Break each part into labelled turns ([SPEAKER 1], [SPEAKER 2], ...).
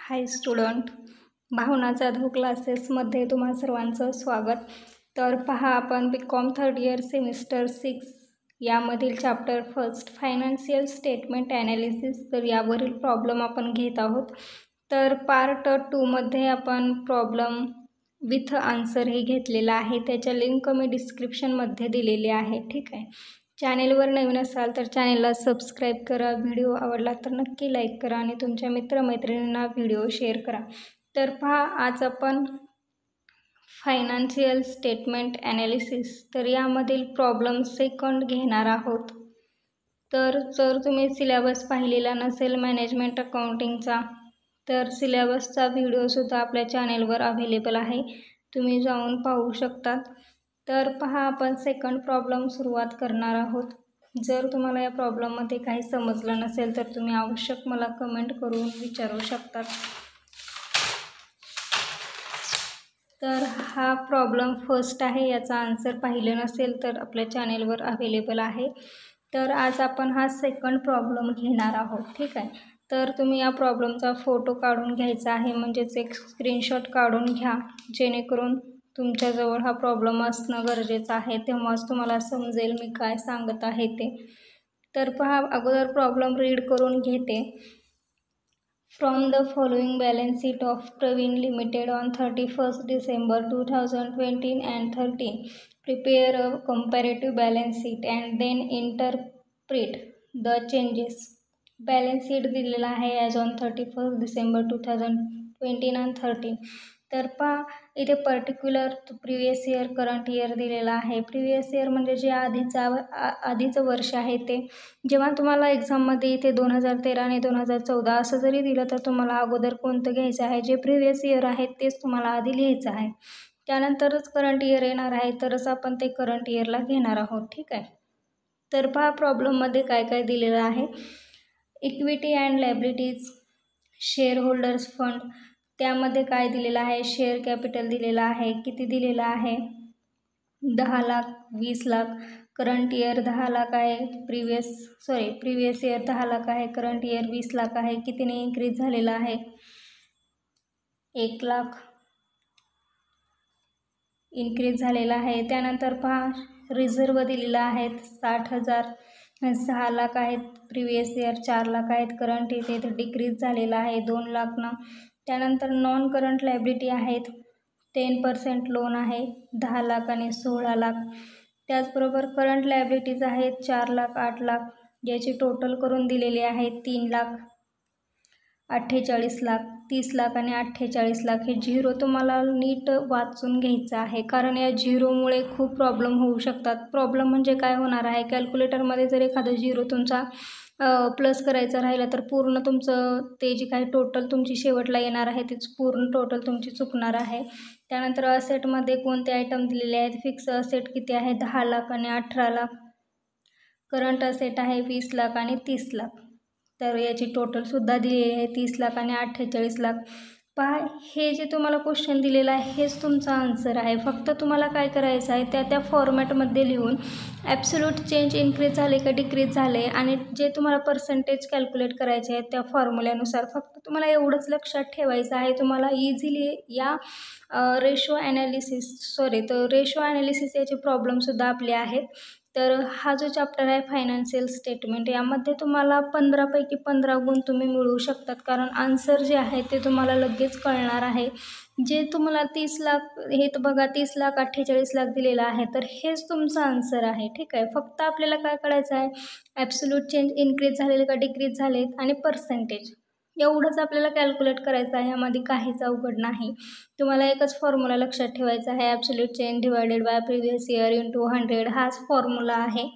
[SPEAKER 1] हाय student, भावना जाधव क्लासेसमध्ये तुम्हा सर्वांचं स्वागत. तर पहा, आपण BCom थर्ड इयर सेमिस्टर 6 यामधील chapter first financial statement analysis, तर यावरील प्रॉब्लेम आपण घेत आहोत. तर पार्ट 2मध्ये आपण प्रॉब्लेम विथ आन्सर हे घेतलेलं आहे. त्याच्या लिंक मी डिस्क्रिप्शनमध्ये दिलेली आहे. ठीक आहे. चॅनेलवर नवीन असाल तर चॅनेलला सबस्क्राईब करा. व्हिडिओ आवडला तर नक्की लाईक करा आणि तुमच्या मित्रमैत्रिणींना व्हिडिओ शेअर करा. तर पहा, आज आपण फायनान्शियल स्टेटमेंट ॲनालिसिस तर यामधील प्रॉब्लेम सेकंड घेणार आहोत. तर जर तुम्ही सिलेबस पाहिलेला नसेल मॅनेजमेंट अकाउंटिंगचा, तर सिलेबसचा व्हिडिओसुद्धा आपल्या चॅनेलवर अवेलेबल आहे, तुम्ही जाऊन पाहू शकतात. तर पहा, आपण सेकंड प्रॉब्लेम सुरुवात करणार आहोत. जर तुम्हाला या प्रॉब्लेममध्ये काही समजलं नसेल तर तुम्ही आवश्यक मला कमेंट करून विचारू शकतात. तर हा प्रॉब्लेम फर्स्ट आहे, याचा आन्सर पाहिलं नसेल तर आपल्या चॅनेलवर अवेलेबल आहे. तर आज आपण हा सेकंड प्रॉब्लेम घेणार आहोत. ठीक आहे. तर तुम्ही या प्रॉब्लेमचा फोटो काढून घ्यायचा आहे, म्हणजेच एक स्क्रीनशॉट काढून घ्या, जेणेकरून तुमच्याजवळ हा प्रॉब्लेम असणं गरजेचं आहे, तेव्हाच तुम्हाला समजेल मी काय सांगत आहे ते. तर पहा, अगोदर प्रॉब्लेम रीड करून घेते. From the following balance sheet of Praveen limited on 31st December 2020 and 13 prepare a comparative balance sheet and then interpret the changes. Balance sheet दिलेला आहे as on 31st December 2020 and 13. तर पहा, इथे particular previous year, current year दिलेला आहे. Previous year म्हणजे जे आधीचं वर्ष आहे ते. जेव्हा तुम्हाला एक्झाममध्ये इथे 2013 आणि 2014 असं जरी दिलं तर तुम्हाला अगोदर कोणतं घ्यायचं आहे, जे प्रिवियस इयर आहे तेच तुम्हाला आधी लिहायचं आहे. त्यानंतरच करंट इयर येणार आहे, तरच आपण ते करंट इयरला घेणार आहोत. ठीक आहे. तर पहा, प्रॉब्लेममध्ये काय काय दिलेलं आहे. Equity and liabilities, share holders fund, त्यामध्ये काय दिलेलं आहे, शेअर कॅपिटल दिलेलं आहे. किती दिलेलं आहे, 10 लाख, 20 लाख. करंट इयर 10 लाख आहे, प्रिवियस इयर 10 लाख आहे, करंट इयर 20 लाख आहे. कितीने इन्क्रीज झालेला आहे, 1 लाख इन्क्रीज झालेला आहे. त्यानंतर पहा, रिझर्व दिलेला आहे 60,000, 6 लाख आहेत. प्रिवियस इयर 4 लाख आहेत. करंट इथे डिक्रीज झालेला आहे 2 लाखनं. त्यानंतर नॉन करंट लायबिलिटी आहेत, 10% लोन आहे 10 लाख आणि 16 लाख. त्याचबरोबर करंट लायबिलिटीज आहेत 4 लाख, 8 लाख, याची टोटल करून दिलेली आहे 3 लाख, 48 लाख, 30 लाख आणि 48 लाख. हे झिरो तुम्हाला नीट वाचून घ्यायचं आहे, कारण या झिरोमुळे खूप प्रॉब्लेम होऊ शकतात. प्रॉब्लेम म्हणजे काय होणार आहे, कॅल्क्युलेटरमध्ये जर एखादा झिरो तुमचा प्लस करायचं राहिलं तर पूर्ण तुमचं ते जी काही टोटल तुमची शेवटला येणार आहे तीच पूर्ण टोटल तुमची चुकणार आहे. त्यानंतर असेटमध्ये कोणते आयटम दिलेले आहेत. फिक्स असेट किती आहे, 10 लाख आणि 18 लाख. करंट असेट आहे 20 लाख आणि 30 लाख. तर याची टोटलसुद्धा दिलेली आहे 30 लाख आणि 48 लाख. पहा, हे जे तुम्हाला क्वेश्चन दिलेलं आहे हेच तुमचा आन्सर आहे. फक्त तुम्हाला काय करायचं आहे, त्या फॉर्मॅटमध्ये लिहून ॲब्सोल्यूट चेंज इन्क्रीज झाले का डिक्रीज झाले आणि जे तुम्हाला पर्सेंटेज कॅल्क्युलेट करायचे आहेत त्या फॉर्म्युल्यानुसार फक्त तुम्हाला एवढंच लक्षात ठेवायचं आहे. तुम्हाला इझिली या रेशो ॲनालिसिस याचे प्रॉब्लेमसुद्धा आपले आहेत. तर हा जो चॅप्टर आहे फायनान्शियल स्टेटमेंट, यामध्ये तुम्हाला 15 पैकी 15 गुण तुम्ही मिळवू शकतात, कारण आन्सर जे आहे ते तुम्हाला लगेच कळणार आहे. जे तुम्हाला 30 लाख, हे तर बघा 30 लाख 48 लाख दिलेलं आहे, तर हेच तुमचं आन्सर आहे. ठीक आहे. फक्त आपल्याला काय करायचं आहे, ॲब्सोल्यूट चेंज इन्क्रीज झालेले का डिक्रीज झालेत आणि पर्सेंटेज, एवढंच आपल्याला कॅल्क्युलेट करायचं आहे. यामध्ये काहीच अवघड नाही. तुम्हाला एकच फॉर्म्युला लक्षात ठेवायचा आहे, absolute change divided by previous year into 100, हाच फॉर्म्युला आहे.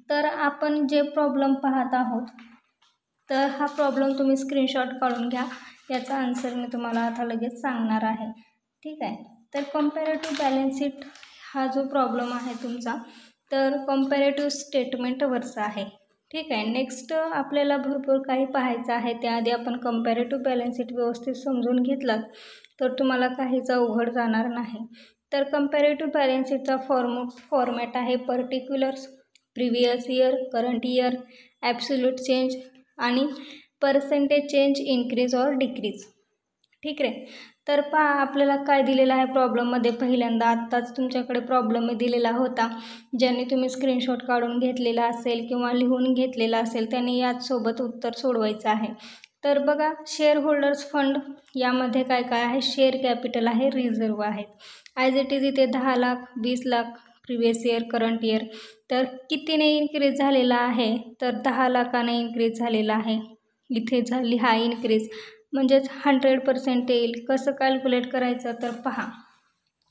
[SPEAKER 1] तर आपण जे प्रॉब्लेम पाहत आहोत, तर हा प्रॉब्लेम तुम्ही स्क्रीनशॉट काढून घ्या. याचा आन्सर मी तुम्हाला आता लगेच सांगणार आहे. ठीक आहे. तर कंपॅरेटिव्ह बॅलन्स शीट हा जो प्रॉब्लेम आहे तुमचा, तर कंपॅरेटिव्ह स्टेटमेंटवरचा आहे. ठीक आहे. नेक्स्ट आपल्याला भरपूर काही पाहायचं आहे. त्याआधी आपण कंपॅरेटिव्ह बॅलन्स शीट व्यवस्थित समजून घेतलात तर तुम्हाला काहीच अवघड जाणार नाही. तर कंपॅरेटिव्ह बॅलन्स शीटचा फॉर्मॅट आहे particulars, previous year, current year, absolute change आणि पर्सेंटेज चेंज इन्क्रीज और डिक्रीज. ठीक आहे. तर पहा आपल्याला काय दिलेलं आहे प्रॉब्लेममध्ये. पहिल्यांदा आत्ताच तुमच्याकडे प्रॉब्लेम दिलेला होता, ज्यांनी तुम्ही स्क्रीनशॉट काढून घेतलेला असेल किंवा लिहून घेतलेला असेल त्यांनी याचसोबत उत्तर सोडवायचं आहे. तर बघा, शेअर होल्डर्स फंड यामध्ये काय काय आहे. शेअर कॅपिटल आहे, रिझर्व आहेत. ॲज इट इज इथे 10 lakh, 20 lakh previous year, current year. तर कितीने इन्क्रीज झालेला आहे, तर 10 लाखाने इन्क्रीज झालेला आहे. इथे झाली हा इन्क्रीज म्हणजेच 100% येईल. कसं कॅल्क्युलेट करायचं तर पहा,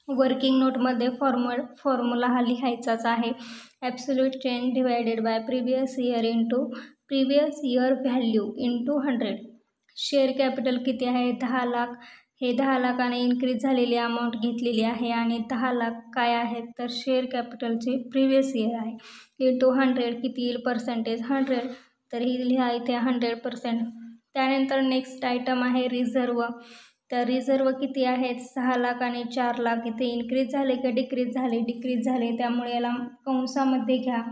[SPEAKER 1] वर्किंग नोटमध्ये फॉर्म्युला हा लिहायचाच आहे. Absolute change divided by previous year into previous year value into 100. Share capital किती आहे, 10 लाख. हे 10 लाखाने इन्क्रीज झालेली अमाऊंट घेतलेली आहे आणि 10 लाख काय आहेत तर शेअर कॅपिटलचे प्रिव्हियस इयर आहे. इंटू 100 किती येईल, पर्सेंटेज 100. तर ही लिहा इथे 100%. त्यानंतर नेक्स्ट आयटम आहे रिझर्व. तर रिझर्व किती आहेत, 6 लाख आणि 4 लाख. इथे इन्क्रीज झाले का डिक्रीज झाले, डिक्रीज झाले. त्यामुळे याला कंसामध्ये घ्या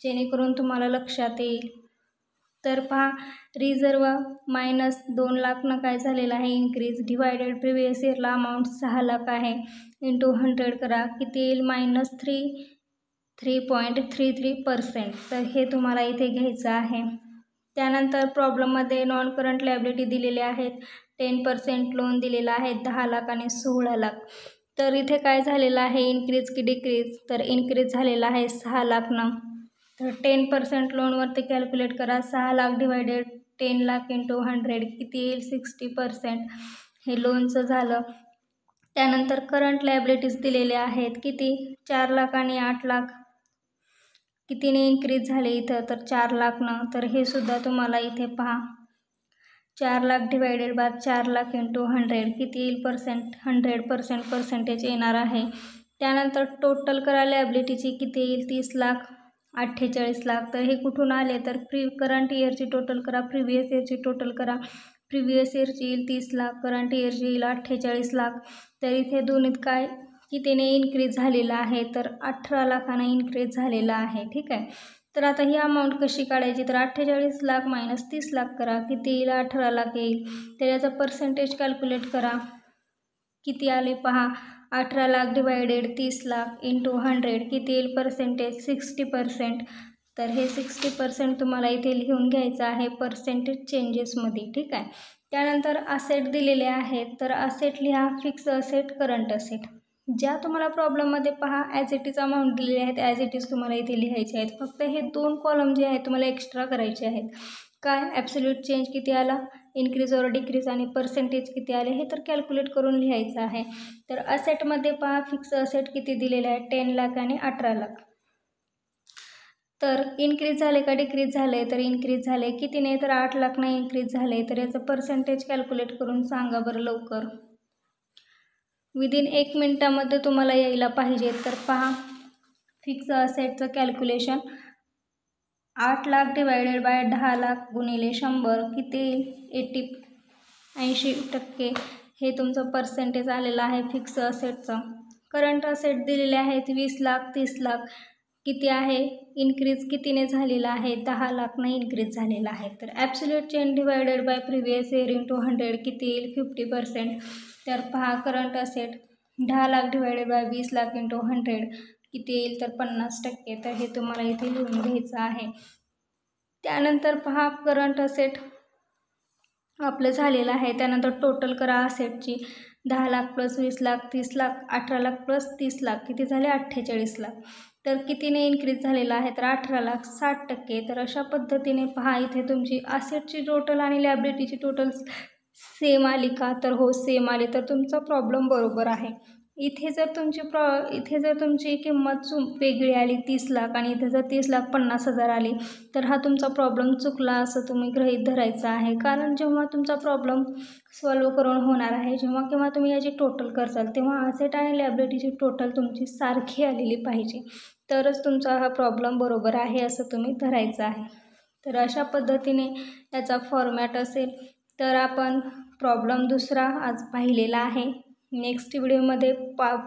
[SPEAKER 1] जेणेकरून तुम्हाला लक्षात येईल. तर पहा, रिझर्व मायनस 2 लाखनं काय झालेलं आहे इन्क्रीज, डिवायडेड प्रिव्हियस इयरला अमाऊंट 6 लाख आहे, इंटू 100 करा. किती येईल, -3.33%. तर हे तुम्हाला इथे घ्यायचं आहे. त्यानंतर प्रॉब्लेममध्ये नॉन करंट लायबिलिटी दिलेले आहेत. 10% लोन दिलेला आहे, 10 लाख आणि 16 लाख. तर इथे काय झालेलं आहे, इन्क्रीज की डिक्रीज, तर इन्क्रीज झालेला आहे 6 लाखनं. तर 10% लोनवरती कॅल्क्युलेट करा. 6 लाख डिवायडेड 10 लाख इंटू 100 किती येईल, 60%. हे लोनचं झालं. त्यानंतर करंट लायबिलिटीज दिलेले आहेत किती, 4 लाख आणि 8 लाख. कितीने इन्क्रीज झाले इथं तर 4 लाखनं. तर हे सुद्धा तुम्हाला इथे पहा, 4 lakh divided bye 4 lakh into 100 किती येईल, 100% पर्सेंटेज येणार आहे. त्यानंतर टोटल करा लायबिलिटीची, किती येईल, 30 लाख 48 लाख. तर हे कुठून आले तर करंट इयरची टोटल करा, प्रिव्हियस इयरची टोटल करा. प्रिव्हियस इयरची येईल 30 लाख, करंट इयरची येईल 48 लाख. तर इथे दोन्हीत काय कितीने इन्क्रीज झालेला आहे तर 18 लाखाने इन्क्रीज झालेला आहे. ठीक आहे. तर आता ही अमाऊंट कशी काढायची तर 48 लाख मायनस 30 लाख करा. किती येईल, 18 लाख येईल. तर याचा पर्सेंटेज कॅल्क्युलेट करा. किती आले पहा, 18 लाख डिवायडेड 30 लाख इंटू 100 किती येईल, पर्सेंटेज 60%. तर हे 60% तुम्हाला इथे लिहून घ्यायचं आहे पर्सेंटेज चेंजेसमध्ये. ठीक आहे. त्यानंतर असेट दिलेले आहेत. तर असेट लिहा, फिक्स असेट, करंट असेट. ज्या तुम्हाला प्रॉब्लेममध्ये पहा ॲज इट इज अमाऊंट दिलेली आहेत, ॲज इट इज तुम्हाला इथे लिहायचे आहेत. फक्त हे 2 कॉलम जे आहेत तुम्हाला एक्स्ट्रा करायचे आहेत. काय, ॲब्सोल्यूट चेंज किती आला, इन्क्रीज और डिक्रीज, आणि पर्सेंटेज किती आले हे तर कॅल्क्युलेट करून लिहायचं आहे. तर असेटमध्ये पहा, फिक्स असेट किती दिलेले आहे, 10 लाख आणि 18 लाख. तर इन्क्रीज झाले का डिक्रीज झाले तर इन्क्रीज झाले. कितीने तर 8 लाखने इन्क्रीज झाले. तर याचं पर्सेंटेज कॅल्क्युलेट करून सांगा बरं लवकर. विदिन 1 मिनिटामध्ये तुम्हाला यायला पाहिजे. तर पहा, फिक्स असेटचं calculation 8 lakh divided by 10 lakh गुणिले 100 किती येईल, 80%. हे तुमचं पर्सेंटेज आलेलं आहे फिक्स असेटचं. करंट असेट दिलेले आहेत 20 लाख, 30 लाख. किती आहे, इन्क्रीज कितीने झालेला आहे, 10 लाखने इन्क्रीज झालेला आहे. तर absolute change divided by previous year into 100 किती येईल, 50%. तर पहा, current asset 10 lakh divided bye 20 lakh into 100 किती येईल तर 50%. तर हे तुम्हाला इथे लिहून घ्यायचं आहे. त्यानंतर पहा, करंट असेट आपलं झालेलं आहे. त्यानंतर टोटल करा असेटची, 10 लाख प्लस 20 लाख 30 लाख, 18 लाख प्लस 30 लाख किती झाले, 48 लाख. तर कितीने इन्क्रीज झालेला आहे तर 18 लाख, 60%. तर अशा पद्धतीने पहा, इथे तुमची असेटची टोटल आणि लायबिलिटीची टोटल सेम आली का, तर हो सेम आली तर तुमचा प्रॉब्लेम बरोबर आहे. इथे जर तुमची किंमत वेगळी आली 30 लाख आणि इथे जर 30,50,000 आली तर हा तुमचा प्रॉब्लेम चुकला असं तुम्ही गृहीत धरायचं आहे. कारण जेव्हा तुमचा प्रॉब्लेम सॉल्व करून होणार आहे, जेव्हा तुम्ही याची टोटल करसाल तेव्हा असेट आणि लायबिलिटीची टोटल तुमची सारखी आलेली पाहिजे, तरच तुमचा हा प्रॉब्लेम बरोबर आहे असं तुम्ही धरायचं आहे. तर अशा पद्धतीने याचा फॉर्मॅट असेल. तर आपण प्रॉब्लेम दुसरा आज पाहिलेला आहे. नेक्स्ट व्हिडिओमध्ये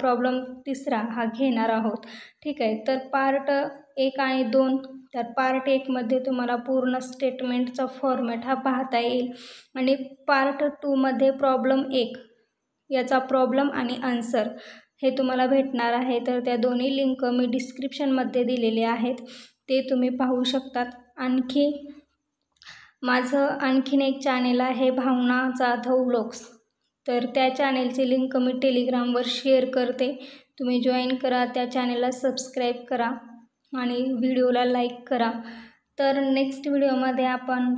[SPEAKER 1] प्रॉब्लेम तिसरा हा घेणार आहोत. ठीक आहे. तर पार्ट 1 आणि 2 तर पार्ट 1मध्ये तुम्हाला पूर्ण स्टेटमेंटचा फॉर्मॅट हा पाहता येईल आणि पार्ट 2मध्ये प्रॉब्लेम 1 याचा प्रॉब्लेम आणि आन्सर हे तुम्हाला भेटणार आहे. तर त्या दोन्ही लिंक मी डिस्क्रिप्शनमध्ये दिलेले आहेत, ते तुम्ही पाहू शकतात. माझं आणखीन एक चॅनेल आहे भावना जाधव व्लॉग्स, तर त्या चॅनेलची लिंक मी टेलिग्रामवर शेअर करते. तुम्ही जॉईन करा, त्या चॅनेलला सबस्क्राईब करा आणि व्हिडिओला लाईक करा. तर नेक्स्ट व्हिडिओमध्ये आपण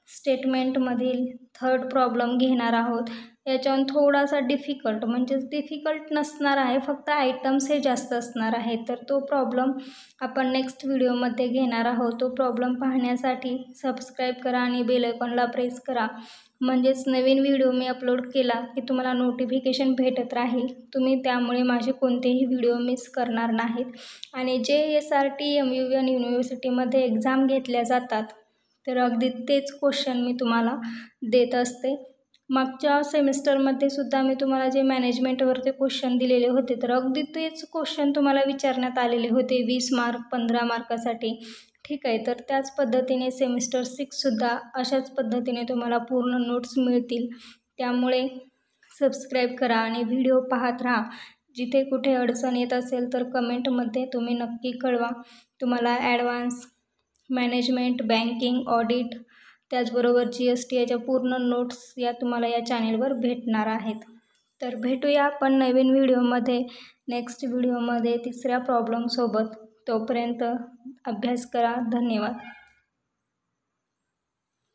[SPEAKER 1] स्टेटमेंटमधील थर्ड प्रॉब्लेम घेणार आहोत. याच्याहून थोडासा डिफिकल्ट नसणार आहे, फक्त आयटम्स हे जास्त असणार आहे. तर तो प्रॉब्लेम आपण नेक्स्ट व्हिडिओमध्ये घेणार आहोत. तो प्रॉब्लेम पाहण्यासाठी सबस्क्राईब करा आणि बेल आयकॉनला प्रेस करा, म्हणजेच नवीन व्हिडिओ मी अपलोड केला की तुम्हाला नोटिफिकेशन भेटत राहील. तुम्ही त्यामुळे माझे कोणतेही व्हिडिओ मिस करणार नाहीत. आणि JSRT MUN युनिव्हर्सिटीमध्ये एक्झाम घेतल्या जातात, तर अगदी तेच क्वेश्चन मी तुम्हाला देत असते. मागच्या सेमिस्टरमध्ये सुद्धा मी तुम्हाला जे मॅनेजमेंटवरती क्वेश्चन दिलेले होते, तर अगदी तेच क्वेश्चन तुम्हाला विचारण्यात आलेले होते 20 मार्क 15 मार्कासाठी. ठीक आहे, तर त्याच पद्धतीने सेमिस्टर 6सुद्धा अशाच पद्धतीने तुम्हाला पूर्ण नोट्स मिळतील. त्यामुळे सबस्क्राईब करा आणि व्हिडिओ पाहत राहा. जिथे कुठे अडचण येत असेल तर कमेंटमध्ये तुम्ही नक्की कळवा. तुम्हाला ॲडव्हान्स मॅनेजमेंट, बँकिंग, ऑडिट, त्याचबरोबर GST याच्या पूर्ण नोट्स या तुम्हाला या चॅनेलवर भेटणार आहेत. तर भेटूया आपण नवीन व्हिडिओमध्ये, नेक्स्ट व्हिडिओमध्ये तिसऱ्या प्रॉब्लेमसोबत. तोपर्यंत अभ्यास करा. धन्यवाद.